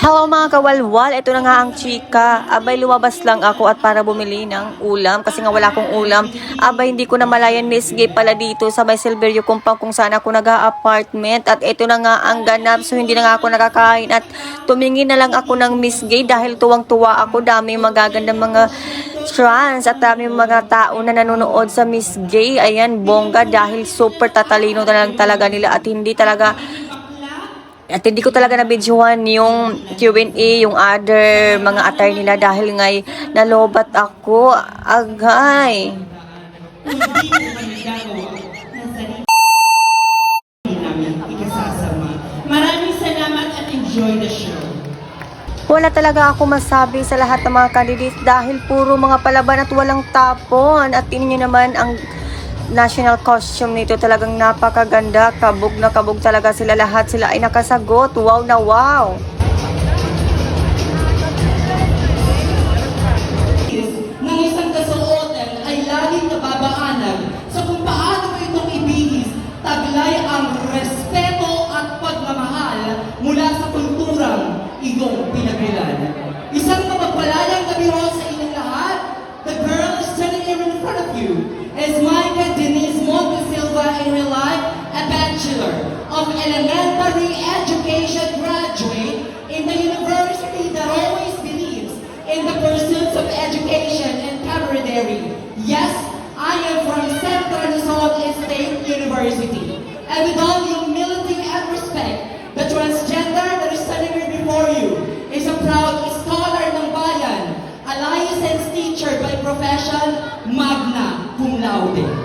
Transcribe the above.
Hello mga kawalwal, ito na nga ang chika. Abay, lumabas lang ako at para bumili ng ulam kasi nga wala akong ulam. Abay, hindi ko na malayan Miss Gay pala dito sa may Silverio Kumpang kung saan ako nag-a-apartment. At ito na nga ang ganap, so hindi na nga ako nakakain. At tumingin na lang ako ng Miss Gay dahil tuwang-tuwa ako. Daming magagandang mga trans at daming mga tao na nanonood sa Miss Gay. Ayan, bongga dahil super tatalino na lang talaga nila at hindi ko talaga na-videohan yung Q&A, yung other mga attire nila dahil ngay nalobat ako. Agay. Maraming salamat at enjoy the show. Wala talaga ako masabi sa lahat ng mga candidates dahil puro mga palaban at walang tapon. At tingnan nyo naman ang national costume nito, talagang napakaganda. Kabog na kabog talaga sila lahat. Sila ay nakasagot. Wow na wow. Ng isang kasuotan ay laging nababaanan sa kung paano mo itong ibihis, taglay ang respeto at pagmamahal mula sa kulturang iyong pinagmulan. Isang mapagpalayang gabi ho sa inyong lahat. The girl is standing here in front of you is Micah Denise Montesilva, in real life, a Bachelor of Elementary Education graduate in the university that always believes in the pursuits of education and camaraderie. Yes, I am from Central Luzon State University. And with all humility and respect, the transgender that is standing here before you is a proud scholar ng bayan, a licensed teacher by profession, magna cum laude.